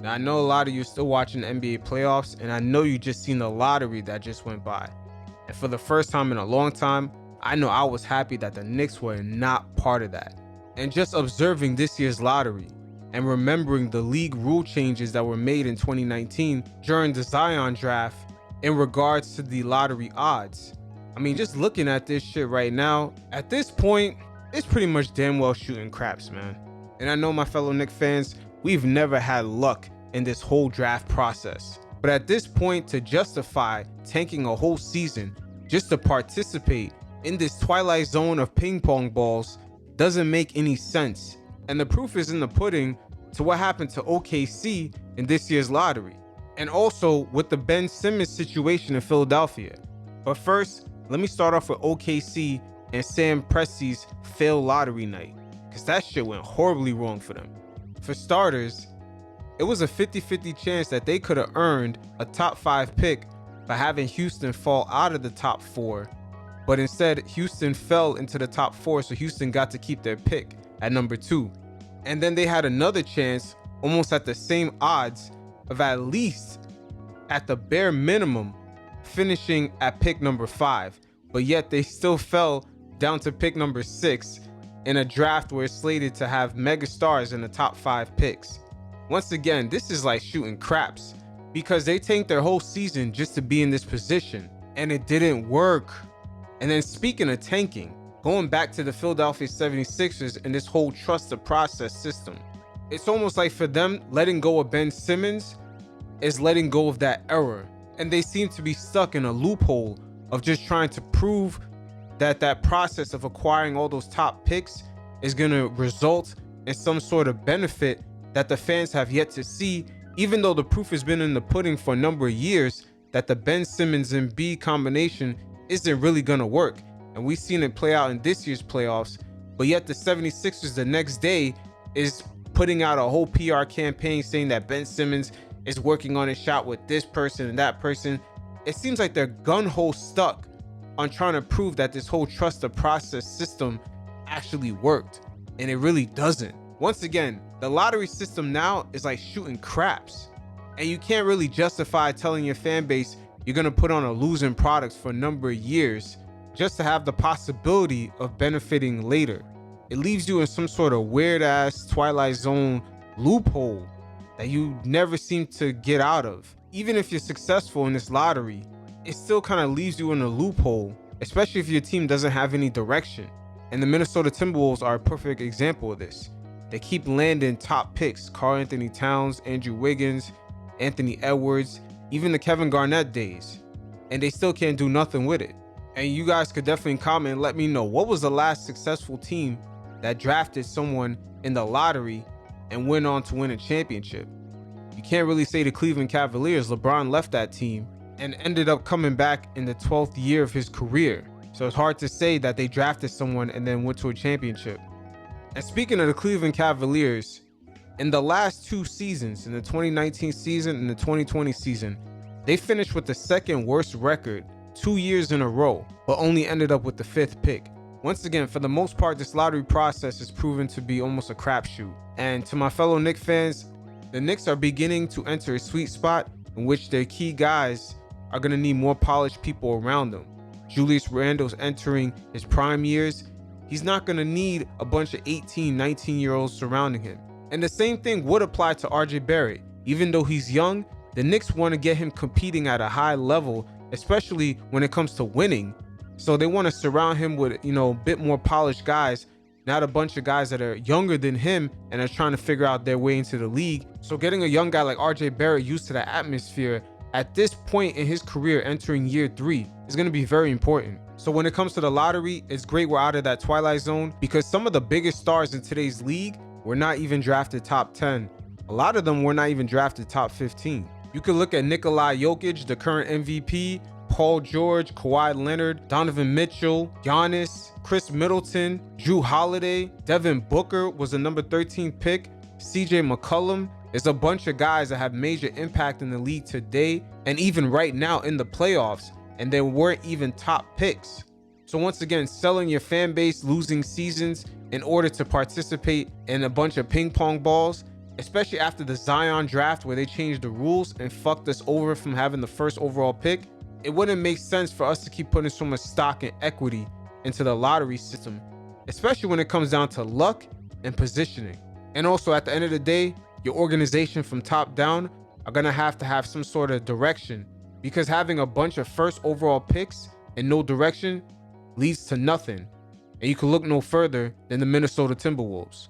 Now, I know a lot of you are still watching the NBA playoffs, and I know you just seen the lottery that just went by. And for the first time in a long time, I know I was happy that the Knicks were not part of that. And just observing this year's lottery and remembering the league rule changes that were made in 2019 during the Zion draft in regards to the lottery odds. I mean, just looking at this shit right now, at this point, it's pretty much damn well shooting craps, man. And I know my fellow Knicks fans, we've never had luck in this whole draft process. But at this point, to justify tanking a whole season just to participate in this twilight zone of ping pong balls doesn't make any sense. And the proof is in the pudding to what happened to OKC in this year's lottery. And also with the Ben Simmons situation in Philadelphia. But first, let me start off with OKC and Sam Presti's failed lottery night, because that shit went horribly wrong for them. For starters, it was a 50-50 chance that they could have earned a top 5 pick by having Houston fall out of the top 4, but instead Houston fell into the top 4, so Houston got to keep their pick at number 2. And then they had another chance, almost at the same odds, of at least, at the bare minimum, finishing at pick number 5, but yet they still fell down to pick number 6 in a draft where it's slated to have mega stars in the top 5 picks. Once again, this is like shooting craps, because they tanked their whole season just to be in this position, and it didn't work. And then speaking of tanking, going back to the Philadelphia 76ers and this whole trust the process system, it's almost like for them, letting go of Ben Simmons is letting go of that error. And they seem to be stuck in a loophole of just trying to prove that that process of acquiring all those top picks is going to result in some sort of benefit that the fans have yet to see, even though the proof has been in the pudding for a number of years that the Ben Simmons and B combination isn't really going to work. And we've seen it play out in this year's playoffs, but yet the 76ers the next day is putting out a whole PR campaign saying that Ben Simmons is working on his shot with this person and that person. It seems like they're gun-ho stuck on trying to prove that this whole trust the process system actually worked, and it really doesn't. Once again, the lottery system now is like shooting craps, and you can't really justify telling your fan base you're going to put on a losing product for a number of years just to have the possibility of benefiting later. It leaves you in some sort of weird ass Twilight Zone loophole that you never seem to get out of. Even if you're successful in this lottery, it still kind of leaves you in a loophole, especially if your team doesn't have any direction. And the Minnesota Timberwolves are a perfect example of this. They keep landing top picks, Karl-Anthony Towns, Andrew Wiggins, Anthony Edwards, even the Kevin Garnett days, and they still can't do nothing with it. And you guys could definitely comment and let me know, what was the last successful team that drafted someone in the lottery and went on to win a championship? You can't really say the Cleveland Cavaliers. LeBron left that team and ended up coming back in the 12th year of his career. So it's hard to say that they drafted someone and then went to a championship. And speaking of the Cleveland Cavaliers, in the last 2 seasons, in the 2019 season and the 2020 season, they finished with the second worst record 2 years in a row, but only ended up with the 5th pick. Once again, for the most part, this lottery process is proven to be almost a crapshoot. And to my fellow Knicks fans, the Knicks are beginning to enter a sweet spot in which their key guys are going to need more polished people around them. Julius Randle's entering his prime years. He's not going to need a bunch of 18, 19-year-olds surrounding him. And the same thing would apply to RJ Barrett. Even though he's young, the Knicks want to get him competing at a high level, especially when it comes to winning. So they want to surround him with, a bit more polished guys, not a bunch of guys that are younger than him and are trying to figure out their way into the league. So getting a young guy like RJ Barrett used to the atmosphere at this point in his career, entering year 3, is going to be very important. So when it comes to the lottery, it's great we're out of that Twilight Zone, because some of the biggest stars in today's league were not even drafted top 10. A lot of them were not even drafted top 15. You could look at Nikola Jokic, the current MVP, Paul George, Kawhi Leonard, Donovan Mitchell, Giannis, Chris Middleton, Jrue Holiday, Devin Booker was the number 13 pick, CJ McCollum. There's a bunch of guys that have major impact in the league today and even right now in the playoffs, and they weren't even top picks. So once again, selling your fan base losing seasons in order to participate in a bunch of ping pong balls especially after the Zion draft where they changed the rules and fucked us over from having the first overall pick. It wouldn't make sense for us to keep putting so much stock and equity into the lottery system, especially when it comes down to luck and positioning. And also at the end of the day, your organization from top down are gonna have to have some sort of direction, because having a bunch of first overall picks and no direction leads to nothing. And you can look no further than the Minnesota Timberwolves.